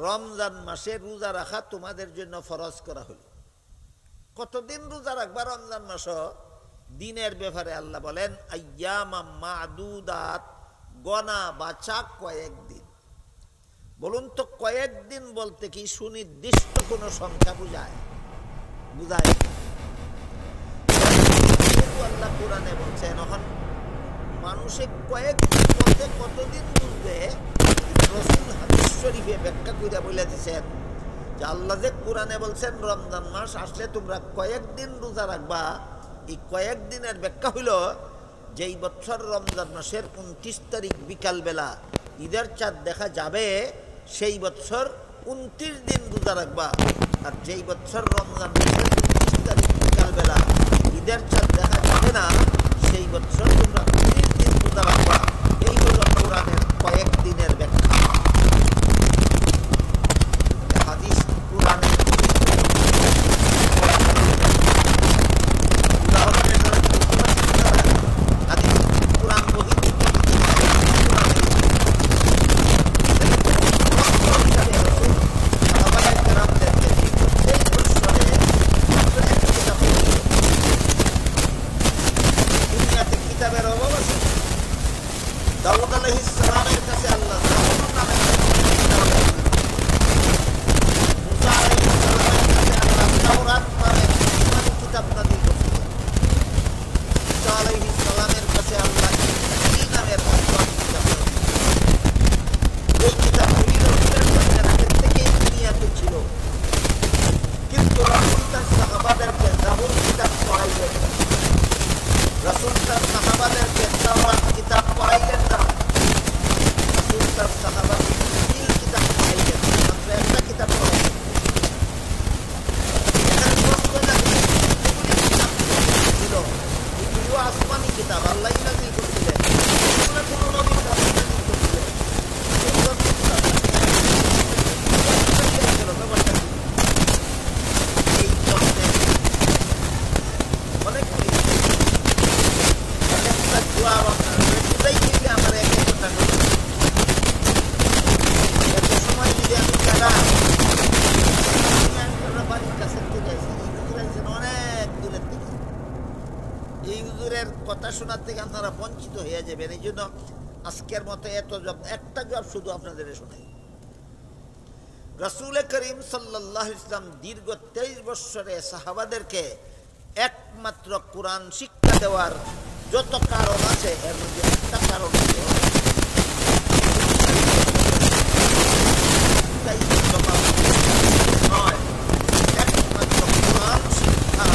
[SPEAKER 1] রমজান মাসে রোজা রাখা তোমাদের জন্য ফরজ করা হলো। কতদিন রোজা রাখবা রমজান মাস? দিনের ব্যাপারে আল্লাহ বলেন আইয়ামাম মাদুদাত, গনা বাচা কয়েকদিন। বলুন তো কয়েকদিন বলতে কি সুনির্দিষ্ট কোনো সংখ্যা বুঝায়? বুঝায়। আল্লাহ কোরআনে বলছেন, এখন মানুষে কয়েকদিন বলতে কতদিন বুঝবে? রাসূল হাদিস শরীফে ব্যাখ্যা করে বলে দিয়েছেন যে আল্লাহ যে কোরআনে বলছেন রমজান মাস আসলে তোমরা কয়েকদিন রোজা রাখবা, এই কয়েকদিনের ব্যাখ্যা হইল যেই বছর রমজান মাসের 29 তারিখ বিকালবেলা ঈদের চাঁদ দেখা যাবে, সেই বছর 29 দিন রোজা রাখবা। আর যেই বছর রমজান মাসের 29 তারিখ বিকালবেলা ঈদের চাঁদ দেখা যাবে না, সেই বছর তোমরা 30 দিন রোজা রাখবা। এই হল কোরআনের কয়েকদিনের ব্যাখ্যা। হাদিস কোরআনের হুজুরের কথা শোনার থেকে আপনারা বঞ্চিত হয়ে যাবেন। এই জন্য আজকের মতো এত জব, একটা জব শুধু আপনাদের শোনাই। রাসূল করিম সাল্লাল্লাহু আলাইহি ওয়াসাল্লাম দীর্ঘ 23 বছরে সাহাবাদেরকে একমাত্র কোরআন শিক্ষা দেওয়ার যত কারণ আছে এর মধ্যে একটা কারণ হলো একমাত্র কোরআন শিক্ষা।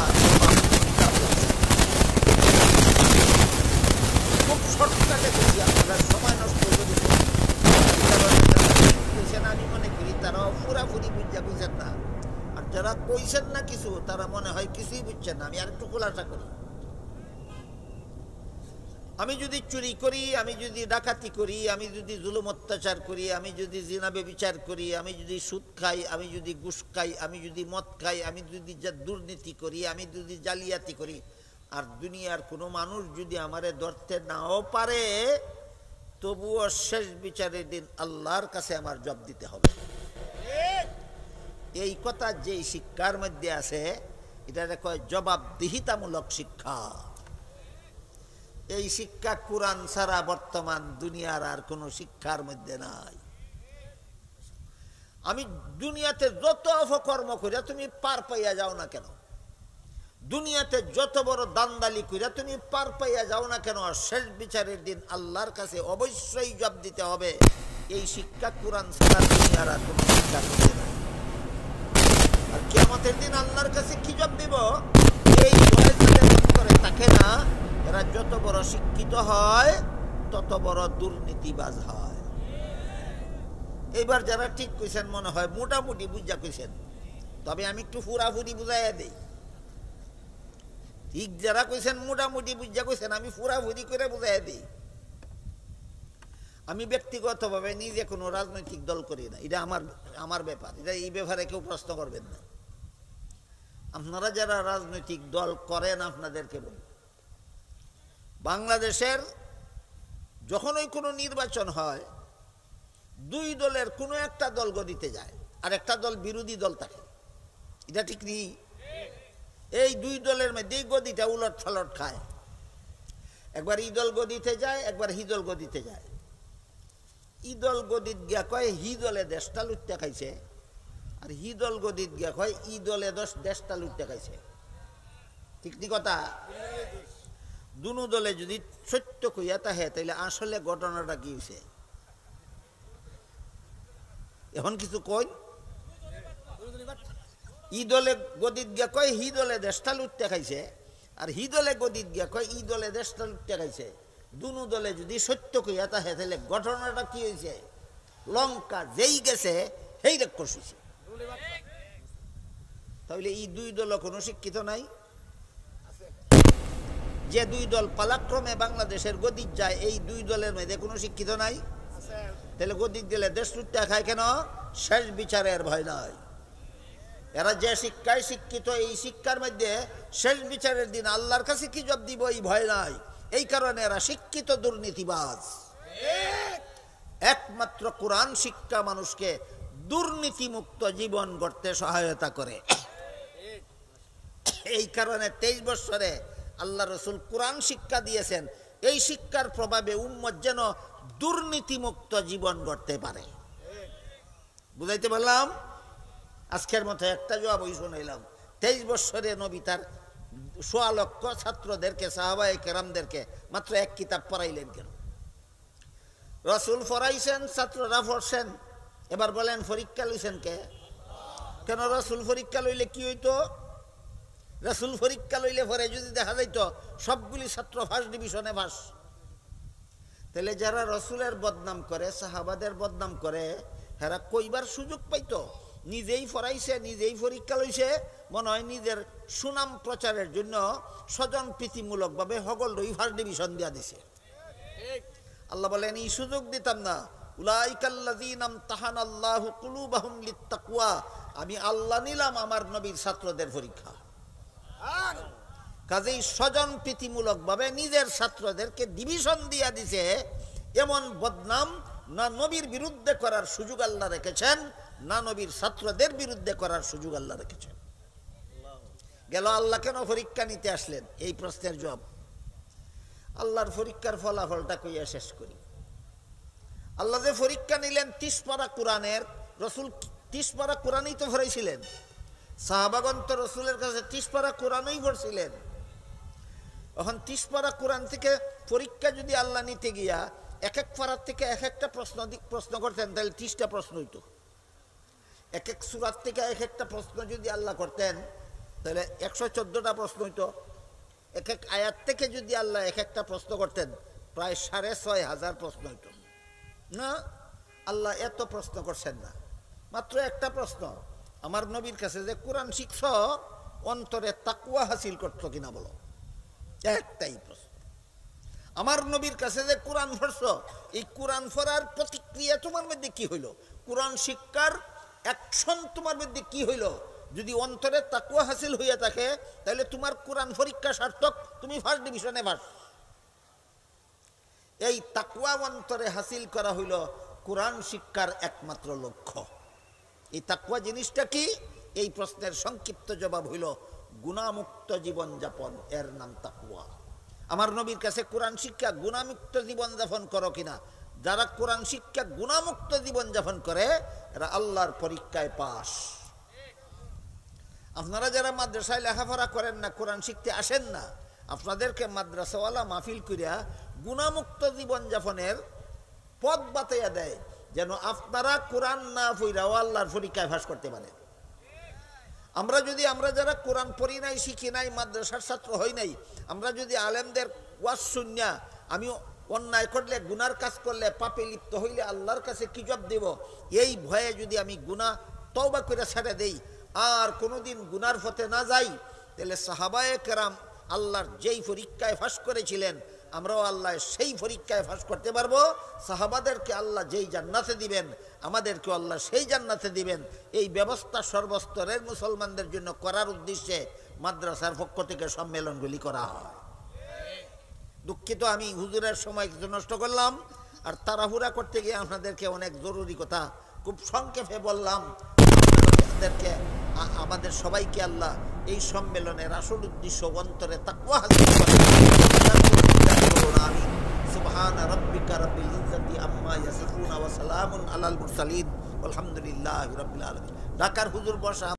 [SPEAKER 1] খুব শর্টকাটে বলছি, আপনারা সময় নষ্ট করে দিচ্ছেন। আমি মনে করি তারাও পুরাপুরি বুঝা বুঝছেন না, আর যারা কইছেন না কিছু তারা মনে হয় কিছুই বুঝছেন না। আমি আর একটু খোলাসা করি। আমি যদি চুরি করি, আমি যদি ডাকাতি করি, আমি যদি জুলুম অত্যাচার করি, আমি যদি জিনা ব্যভিচার করি, আমি যদি সুদ খাই, আমি যদি ঘুষ খাই, আমি যদি মদ খাই, আমি যদি দুর্নীতি করি, আমি যদি জালিয়াতি করি, আর দুনিয়ার কোনো মানুষ যদি আমারে ধরতে নাও পারে, তবুও শেষ বিচারের দিন আল্লাহর কাছে আমার জবাব দিতে হবে। এই কথা যেই শিক্ষার মধ্যে আছে এটা কয় জবাবদিহিতামূলক শিক্ষা। এই শিক্ষা কোরআন ছাড়া বর্তমান দুনিয়ার আর কোনো শিক্ষার মধ্যে নাই। আমি দুনিয়াতে যত অপকর্ম করিয়া তুমি পার পাইয়া যাও না কেন, দুনিয়াতে যত বড় দান্দালি করিয়া তুমি পার পাইয়া যাও না কেন, শেষ বিচারের দিন আল্লাহর কাছে অবশ্যই জবাব দিতে হবে। এই শিক্ষা কোরআন ছাড়া দুনিয়ার আর কোনো শিক্ষার মধ্যে নাই। আর কিয়ামতের দিন আল্লাহর কাছে কি জবাব দিব? এই ভয় যাদের অন্তরে থাকে না, এরা যত বড় শিক্ষিত হয় তত বড় দুর্নীতিবাজ হয়। এইবার যারা ঠিক কইছেন মনে হয় মোটামুটি বুঝা কইছেন, তবে আমি একটু ফুরাফুরি বুঝাইয়া দেই। ঠিক যারা কইছেন মোটামুটি বুঝা কইছেন, আমি ফুরাফুরি করে বুঝাইয়া দিই। আমি ব্যক্তিগতভাবে নিজে কোনো রাজনৈতিক দল করি না, এটা আমার ব্যাপার, এটা এই ব্যাপারে কেউ প্রশ্ন করবেন না। আপনারা যারা রাজনৈতিক দল করেন আপনাদেরকে বলি, বাংলাদেশের যখনই কোনো নির্বাচন হয় দুই দলের কোনো একটা দল গদিতে যায় আর একটা দল বিরোধী দল থাকে, এটা ঠিক নেই? এই দুই দলের মধ্যে গদিটা উলট ফালট খায়। একবার ই দল গদিতে যায়, একবার হি দল গদিতে যায়। ই দল গদিত গিয়া কয় হি দলে দেশটা লুটতে খাইছে, আর হি দল গদিত গিয়া কয় ই দলে দেশটা লুটতে খাইছে। ঠিক নি কথা? দুনো দলে যদি সত্য কইয়া তাহে তাইলে আসলে ঘটনাটা কি হয়েছে এখন কিছু কই? ই দলে গদিত গিয়া কয় হি দলে দেশটা লুটতে খাইছে, আর হি দলে গদিত গিয়া কয় ই দলে দেশটা লুটতে খাইছে। দুনো দলে যদি সত্য কইয়া তাহে তাহলে ঘটনাটা কি হয়েছে? লঙ্কা যেই গেছে সেই রাক্ষস হয়েছে। তাহলে এই দুই দল কোনো শিক্ষিত নাই? যে দুই দল পালাক্রমে বাংলাদেশের গদিত যায়, এই দুই দলের মধ্যে কোনো শিক্ষিত নাই? তাহলে গদিত গেলে দেশ লুটতে খায় কেন? শেষ বিচারের ভয় নাই। এরা যে শিক্ষায় শিক্ষিত, এই শিক্ষার মধ্যে শেষ বিচারের দিন আল্লাহর কাছে কি জবাব দিব এই ভয় নাই। এই কারণে এরা শিক্ষিত দুর্নীতিবাজ। একমাত্র কোরআন শিক্ষা মানুষকে দুর্নীতিমুক্ত জীবন গড়তে সহায়তা করে। এই কারণে 23 বছরে আল্লাহ রসুল কোরআন শিক্ষা দিয়েছেন। এই শিক্ষার প্রভাবে উম্মত যেন দুর্নীতিমুক্ত জীবন গড়তে পারে। বুঝাইতে পারলাম? আজকের মতো একটা জবাব ওই শুনাইলাম। 23 বছরে নবী তার 1.25 লক্ষ ছাত্রদেরকে, সাহাবায়ে কেরামদেরকে মাত্র এক কিতাব পড়াইলেন কেন? রসুল পড়াইছেন, ছাত্ররা পড়ছেন। এবার বলেন পরীক্ষা লইছেন কে? কেন রসুল পরীক্ষা লইলে কি হইতো? রসুল পরীক্ষা লইলে পরে যদি দেখা যাইতো সবগুলি ছাত্র ফার্স্ট ডিভিশনে পাস, তাহলে যারা রসুলের বদনাম করে, সাহাবাদের বদনাম করে, হেরা কইবার সুযোগ পাইতো? নিজেই পড়াইছে, নিজেই পরীক্ষা লইছে, মনে হয় নিজের সুনাম প্রচারের জন্য স্বজন প্রীতিমূলকভাবে হগল রই ফার্স্ট ডিভিশন দিয়া দিছে। আল্লাহ বলেন এই সুযোগ দিতাম না। উলাইকাল্লাযীনা ইমতাহানাল্লাহু কুলুবাহুম লিত্তাকওয়া, আমি আল্লাহ নিলাম আমার নবীর ছাত্রদের পরীক্ষা। কাজেই স্বজন প্রীতিমূলকভাবে নিজের ছাত্রদেরকে ডিভিশন দিয়া দিছে, এমন বদনাম না নবীর বিরুদ্ধে করার সুযোগ আল্লাহ রেখেছেন, না নবীর ছাত্রদের বিরুদ্ধে করার সুযোগ আল্লাহ রেখেছেন। গেল আল্লাহ কেন পরীক্ষা নিতে আসলেন? এই প্রশ্নের জবাব আল্লাহর পরীক্ষার ফলাফলটা কইয়া শেষ করি। আল্লাহ যে পরীক্ষা নিলেন 30 পারা কোরআনের, রসুল 30 পারা কোরআনই তো পড়াইছিলেন, সাহাবাগণ তো রসুলের কাছে 30 পারা কোরআনই পড়ছিলেন। এখন 30 পারা কোরআন থেকে পরীক্ষা যদি আল্লাহ নিতে গিয়া এক এক পারার থেকে এক একটা প্রশ্ন করতেন, তাহলে 30টা প্রশ্ন হইতো। এক এক সূরা থেকে এক একটা প্রশ্ন যদি আল্লাহ করতেন, তাহলে 114টা প্রশ্ন হইতো। এক এক আয়াত থেকে যদি আল্লাহ এক একটা প্রশ্ন করতেন, প্রায় 6500 প্রশ্ন হইতো। না, আল্লাহ এত প্রশ্ন করছেন না, মাত্র একটা প্রশ্ন, আমার নবীর কাছে যে কোরআন শিখছ অন্তরে তাকওয়া হাসিল করছো কিনা বলো, একটাই প্রশ্ন। আমার নবীর কাছে যে কোরআন পড়ছ, এই কোরআন পড়ার প্রতিক্রিয়া তোমার মধ্যে কি হইল, কোরআন শিক্ষার অ্যাকশন তোমার মধ্যে কি হইল। যদি অন্তরে তাকওয়া হাসিল হইয়া থাকে, তাহলে তোমার কোরআন পরীক্ষা সার্থক, তুমি ফার্স্ট ডিভিশনে পাস। এই তাকওয়া অন্তরে হাসিল করা হইল কোরআন শিক্ষার একমাত্র লক্ষ্য। এই তাকওয়া জিনিসটা কি? এই প্রশ্নের সংক্ষিপ্ত জবাব হইল গুনাহমুক্ত জীবন যাপন, এর নাম তাকওয়া। আমার নবীর কাছে কোরআন শিক্ষা গুনাহমুক্ত জীবন যাপন করো কিনা, যারা কোরআন শিক্ষা গুনাহমুক্ত জীবন যাপন করে এরা আল্লাহর পরীক্ষায় পাস। আপনারা যারা মাদ্রাসায় লেখাপড়া করেন না, কোরআন শিখতে আসেন না, আপনাদেরকে মাদ্রাসাওয়ালা মাহফিল করিয়া গুনাহমুক্ত জীবন যাপনের পথ বাতাইয়া দেয়, যেন আপনারা কোরআন না পড়াও আল্লাহর পরীক্ষায় পাস করতে পারেন। আমরা যারা কোরআন পড়ি নাই, শিখি নাই, মাদ্রাসার ছাত্র হই নাই, আমরা যদি আলেমদের ওয়াজ শুনিয়া আমি অন্যায় করলে, গুনার কাজ করলে, পাপে লিপ্ত হইলে আল্লাহর কাছে কি জবাব দেব, এই ভয়ে যদি আমি গুনাহ তওবা করে ছেড়ে দেই আর কোনোদিন গুনার পথে না যাই, তাহলে সাহাবায়ে কেরাম আল্লাহর যেই পরীক্ষায় ফাঁস করেছিলেন, আমরাও আল্লাহ সেই পরীক্ষায় ফাঁস করতে পারবো। সাহাবাদেরকে আল্লাহ যেই জান্নাতে দিবেন, আমাদেরকেও আল্লাহ সেই জান্নাতে দিবেন। এই ব্যবস্থা সর্বস্তরের মুসলমানদের জন্য করার উদ্দেশ্যে মাদ্রাসার পক্ষ থেকে সম্মেলনগুলি করা হয়। দুঃখিত, আমি হুজুরের সময় কিছু নষ্ট করলাম, আর তাড়াহুড়া করতে গিয়ে আপনাদেরকে অনেক জরুরি কথা খুব সংক্ষেপে বললাম। আপনাদেরকে, আমাদের সবাইকে আল্লাহ এই সম্মেলনের আসল উদ্দেশ্য অন্তরে তাকওয়া হাসিল করেন। আমিন। সুবহান রাব্বিকা রাব্বিল ইজ্জাতি আম্মা ইয়াসিফুন ওয়া সালামুন আলাল মুরসালিন ওয়ালহামদুলিল্লাহি রাব্বিল আলামিন। ঢাকার হুজুর বসা।